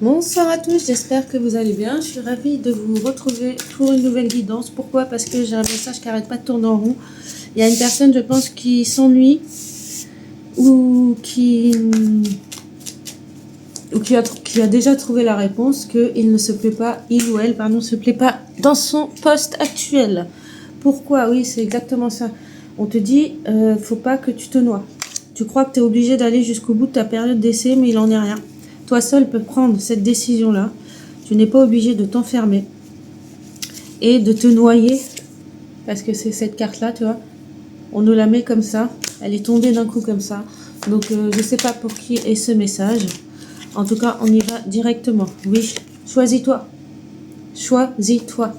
Bonsoir à tous, j'espère que vous allez bien. Je suis ravie de vous retrouver pour une nouvelle guidance. Pourquoi? Parce que j'ai un message qui n'arrête pas de tourner en rond. Il y a une personne, je pense, qui s'ennuie ou qui a déjà trouvé la réponse, qu'il ne se plaît pas, il ou elle, pardon, se plaît pas dans son poste actuel. Pourquoi? Oui, c'est exactement ça. On te dit, faut pas que tu te noies. Tu crois que tu es obligé d'aller jusqu'au bout de ta période d'essai, mais il n'en est rien. Toi seul peux prendre cette décision-là. Tu n'es pas obligé de t'enfermer et de te noyer, parce que c'est cette carte-là, tu vois. On nous la met comme ça. Elle est tombée d'un coup comme ça. Donc, je ne sais pas pour qui est ce message. En tout cas, on y va directement. Oui, choisis-toi. Choisis-toi.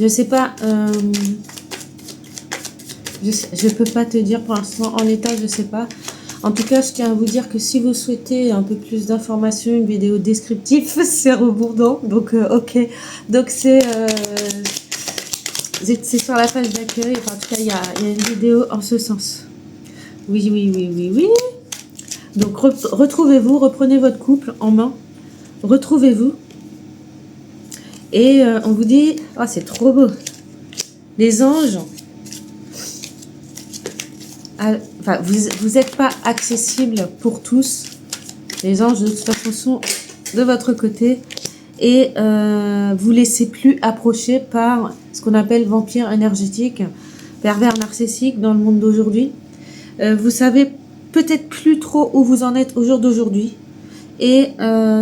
Je sais pas... je peux pas te dire pour l'instant en l'état, je sais pas. En tout cas, je tiens à vous dire que si vous souhaitez un peu plus d'informations, une vidéo descriptive, c'est redondant. Donc, ok. Donc, c'est sur la page d'accueil. Enfin, en tout cas, il y a une vidéo en ce sens. Oui, oui, oui, oui, oui. Donc, retrouvez-vous, reprenez votre couple en main. Retrouvez-vous. Et on vous dit... Oh, c'est trop beau. Les anges... Enfin, vous n'êtes pas accessible pour tous. Les anges, de toute façon, sont de votre côté. Et vous laissez plus approcher par ce qu'on appelle vampire énergétique, pervers narcissique dans le monde d'aujourd'hui. Vous savez peut-être plus trop où vous en êtes au jour d'aujourd'hui. Et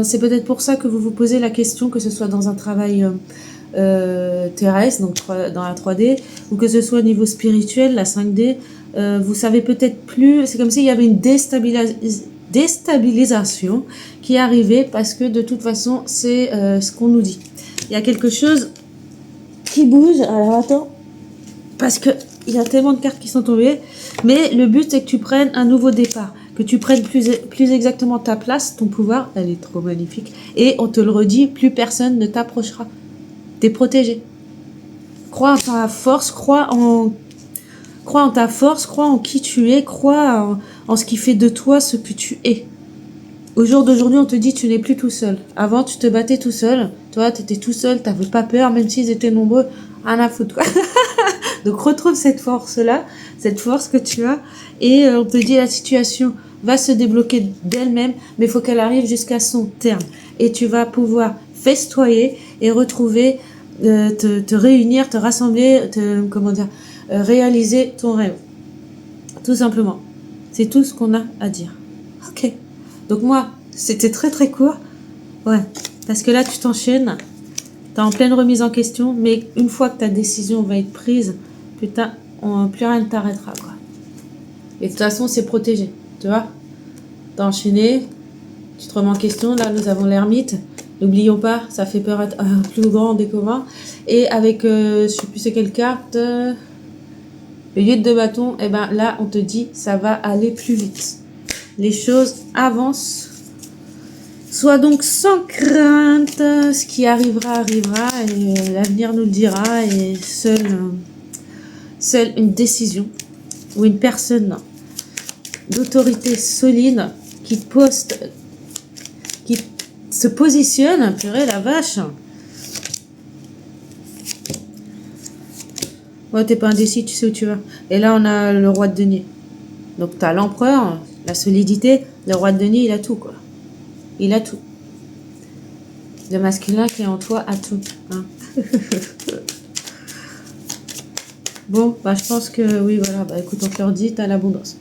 c'est peut-être pour ça que vous vous posez la question, que ce soit dans un travail terrestre, donc dans la 3D, ou que ce soit au niveau spirituel, la 5D. Vous savez peut-être plus, c'est comme s'il y avait une déstabilisation qui est arrivée, parce que de toute façon, c'est ce qu'on nous dit. Il y a quelque chose qui bouge. Alors attends, parce que il y a tellement de cartes qui sont tombées, mais le but c'est que tu prennes un nouveau départ, que tu prennes plus exactement ta place, ton pouvoir. Elle est trop magnifique. Et on te le redit, plus personne ne t'approchera. T'es protégé. Crois en ta force, crois en ta force, crois en qui tu es, crois en ce qui fait de toi ce que tu es. Au jour d'aujourd'hui, on te dit tu n'es plus tout seul. Avant, tu te battais tout seul. Toi, tu étais tout seul, tu n'avais pas peur, même s'ils étaient nombreux. Rien à foutre, quoi. Donc, retrouve cette force-là, cette force que tu as. Et on te dit la situation va se débloquer d'elle-même, mais il faut qu'elle arrive jusqu'à son terme. Et tu vas pouvoir festoyer et retrouver, te réunir, te rassembler, réaliser ton rêve. Tout simplement. C'est tout ce qu'on a à dire. Ok. Donc moi, c'était très très court. Ouais. Parce que là, tu t'enchaînes. T'es en pleine remise en question. Mais une fois que ta décision va être prise, putain, plus rien ne t'arrêtera, quoi. Et de toute façon, c'est protégé. Tu vois? T'as enchaîné. Tu te remets en question. Là, nous avons l'ermite. N'oublions pas, ça fait peur à plus grand des communs. Et avec, je sais plus c'est quelle carte... le 8 de bâton, et ben là, on te dit, ça va aller plus vite. Les choses avancent. Sois donc sans crainte. Ce qui arrivera, arrivera. Et l'avenir nous le dira. Et seule une décision ou une personne d'autorité solide qui se positionne, purée la vache. Ouais, t'es pas indécis, tu sais où tu vas. Et là, on a le roi de denier. Donc, t'as l'empereur, la solidité. Le roi de denier, il a tout, quoi. Il a tout. Le masculin qui est en toi a tout. Hein. Bon, bah, je pense que, oui, voilà. Bah, écoute, on te leur dit, t'as l'abondance.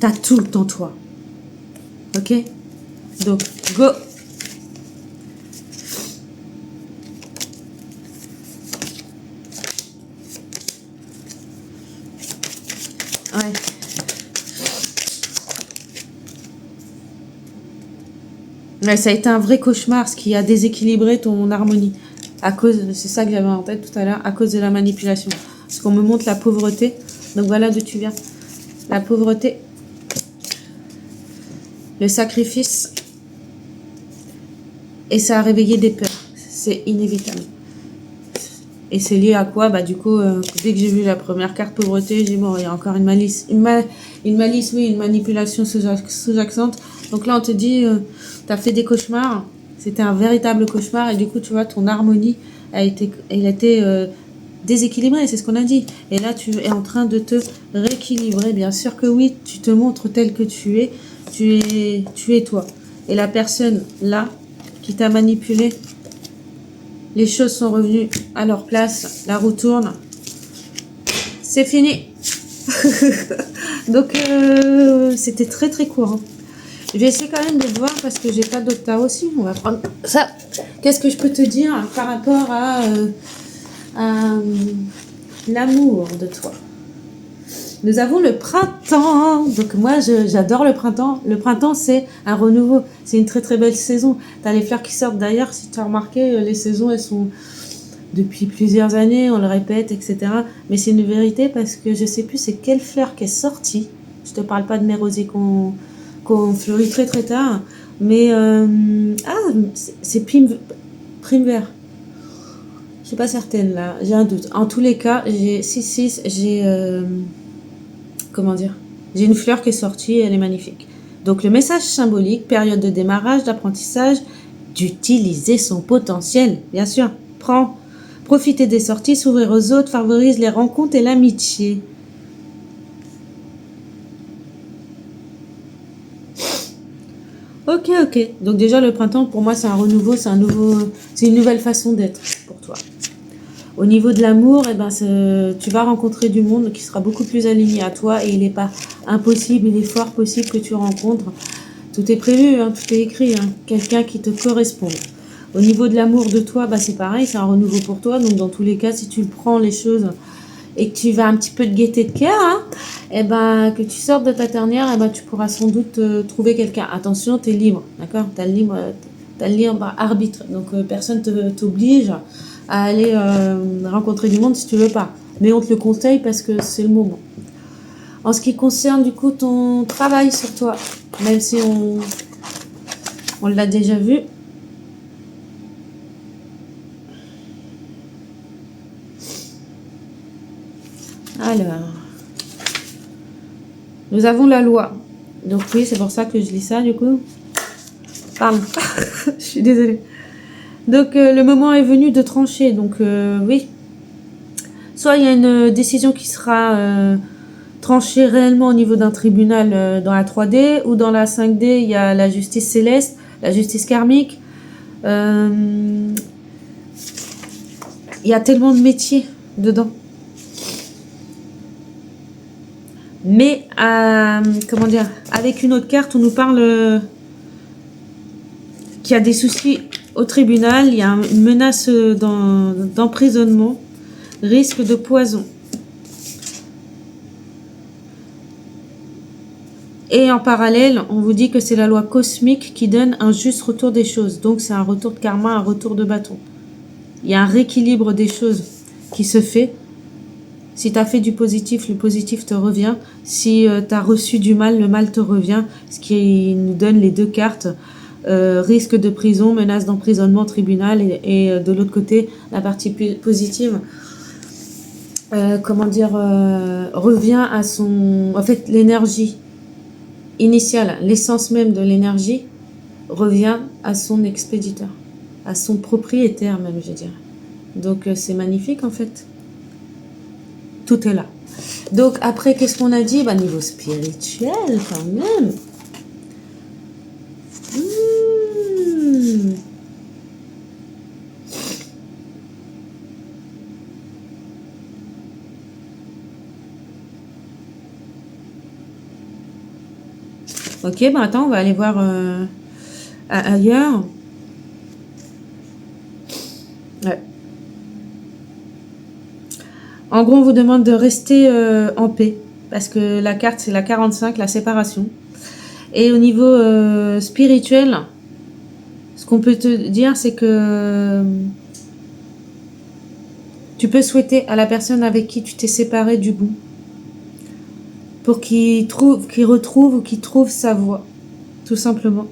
T'as tout en toi. Ok? Donc, go! Ouais. Ouais, ça a été un vrai cauchemar, ce qui a déséquilibré ton harmonie. C'est ça que j'avais en tête tout à l'heure, à cause de la manipulation. Parce qu'on me montre la pauvreté. Donc voilà d'où tu viens. La pauvreté. Le sacrifice. Et ça a réveillé des peurs. C'est inévitable. Et c'est lié à quoi? Bah du coup, dès que j'ai vu la première carte pauvreté, j'ai dit bon, il y a encore une malice. Une malice, oui, une manipulation sous-jacente. Donc là, on te dit, t'as fait des cauchemars. C'était un véritable cauchemar. Et du coup, tu vois, ton harmonie elle a été déséquilibrée, c'est ce qu'on a dit. Et là, tu es en train de te rééquilibrer. Bien sûr que oui, tu te montres tel que tu es. Tu es toi. Et la personne, là, qui t'a manipulé, les choses sont revenues à leur place, la roue tourne. C'est fini. Donc, c'était très très court. Hein. Je vais essayer quand même de voir parce que j'ai pas d'autres tarots aussi. On va prendre ça. Qu'est-ce que je peux te dire par rapport à l'amour de toi? Nous avons le printemps. Donc moi, j'adore le printemps. Le printemps, c'est un renouveau. C'est une très très belle saison. Tu as les fleurs qui sortent d'ailleurs. Si tu as remarqué, les saisons, elles sont depuis plusieurs années. On le répète, etc. Mais c'est une vérité parce que je sais plus c'est quelle fleur qui est sortie. Je te parle pas de mes rosiers qu'on fleurit très très tard. Mais c'est prime vert. Je suis pas certaine là. J'ai un doute. En tous les cas, j'ai 6-6. Comment dire, j'ai une fleur qui est sortie et elle est magnifique. Donc le message symbolique, période de démarrage, d'apprentissage, d'utiliser son potentiel, bien sûr. Profiter des sorties, s'ouvrir aux autres, favorise les rencontres et l'amitié. Ok. Donc déjà le printemps pour moi c'est un renouveau, c'est une nouvelle façon d'être pour toi. Au niveau de l'amour, tu vas rencontrer du monde qui sera beaucoup plus aligné à toi et il n'est pas impossible, il est fort possible que tu rencontres. Tout est prévu, hein, tout est écrit, hein, quelqu'un qui te correspond. Au niveau de l'amour de toi, c'est pareil, c'est un renouveau pour toi. Donc dans tous les cas, si tu prends les choses et que tu vas un petit peu de gaieté de cœur, hein, que tu sortes de ta tanière, tu pourras sans doute trouver quelqu'un. Attention, tu es libre, d'accord? Tu as le libre arbitre. Donc personne ne t'oblige à aller rencontrer du monde si tu veux pas. Mais on te le conseille parce que c'est le moment. En ce qui concerne du coup ton travail sur toi, même si on l'a déjà vu. Alors, nous avons la loi. Donc oui, c'est pour ça que je lis ça du coup. Pardon, je suis désolée. Donc le moment est venu de trancher. Donc oui, soit il y a une décision qui sera tranchée réellement au niveau d'un tribunal dans la 3D, ou dans la 5D, il y a la justice céleste, la justice karmique. Il y a tellement de métiers dedans. Mais comment dire, avec une autre carte, on nous parle qu'il y a des soucis au tribunal, il y a une menace d'emprisonnement, risque de poison. Et en parallèle, on vous dit que c'est la loi cosmique qui donne un juste retour des choses. Donc c'est un retour de karma, un retour de bâton. Il y a un rééquilibre des choses qui se fait. Si tu as fait du positif, le positif te revient. Si tu as reçu du mal, le mal te revient. Ce qui nous donne les deux cartes. Risque de prison, menace d'emprisonnement, tribunal. Et de l'autre côté, la partie positive, revient à son... En fait, l'énergie initiale, l'essence même de l'énergie, revient à son expéditeur. À son propriétaire même, je dirais. Donc c'est magnifique en fait. Tout est là. Donc après, qu'est-ce qu'on a dit? Niveau spirituel quand même. Ok, attends, on va aller voir ailleurs. Ouais. En gros, on vous demande de rester en paix. Parce que la carte, c'est la 45, la séparation. Et au niveau spirituel, ce qu'on peut te dire, c'est que tu peux souhaiter à la personne avec qui tu t'es séparé du bout. Pour qu'il retrouve ou qu'il trouve sa voie. Tout simplement.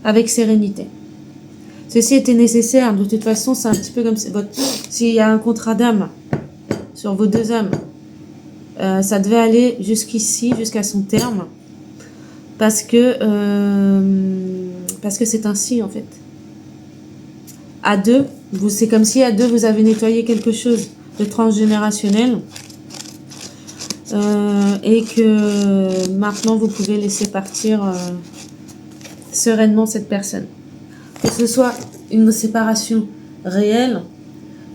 Avec sérénité. Ceci était nécessaire. De toute façon, c'est un petit peu comme s'il y a un contrat d'âme sur vos deux âmes. Ça devait aller jusqu'ici, jusqu'à son terme. Parce que c'est ainsi, en fait. À deux, c'est comme si à deux, vous avez nettoyé quelque chose de transgénérationnel. Et que maintenant, vous pouvez laisser partir sereinement cette personne. Que ce soit une séparation réelle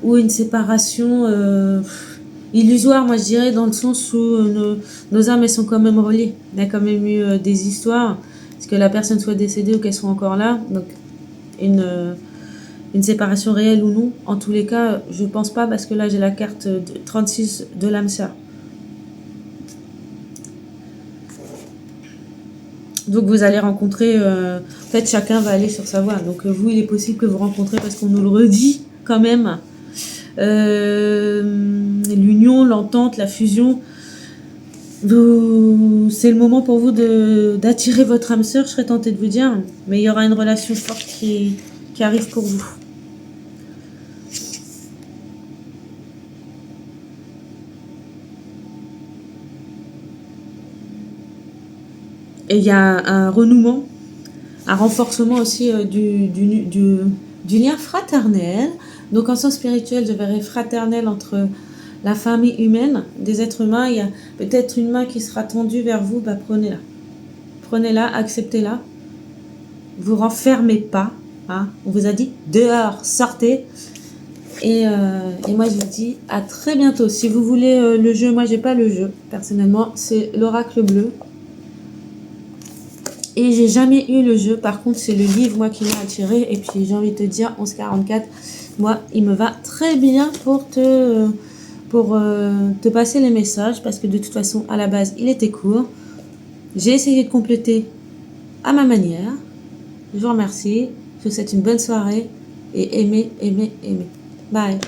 ou une séparation illusoire, moi je dirais, dans le sens où nos âmes, elles sont quand même reliées. Il y a quand même eu des histoires, parce que la personne soit décédée ou qu'elle soit encore là. Donc, une séparation réelle ou non, en tous les cas, je pense pas, parce que là, j'ai la carte 36 de l'âme sœur. Donc vous allez rencontrer, en fait chacun va aller sur sa voie. Donc vous, il est possible que vous rencontrez, parce qu'on nous le redit quand même, l'union, l'entente, la fusion. C'est le moment pour vous d'attirer votre âme sœur, je serais tentée de vous dire. Mais il y aura une relation forte qui arrive pour vous. Et il y a un renouement, un renforcement aussi du lien fraternel. Donc en sens spirituel, je verrai fraternel entre la famille humaine, des êtres humains. Il y a peut-être une main qui sera tendue vers vous, bah prenez-la. Prenez-la, acceptez-la. Vous renfermez pas. Hein. On vous a dit dehors, sortez. Et moi je vous dis à très bientôt. Si vous voulez le jeu, moi j'ai pas le jeu. Personnellement, c'est l'oracle bleu. Et j'ai jamais eu le jeu. Par contre, c'est le livre, moi, qui m'a attiré. Et puis, j'ai envie de te dire, 1144, moi, il me va très bien pour te passer les messages. Parce que de toute façon, à la base, il était court. J'ai essayé de compléter à ma manière. Je vous remercie. Je vous souhaite une bonne soirée. Et aimez, aimez, aimez. Bye.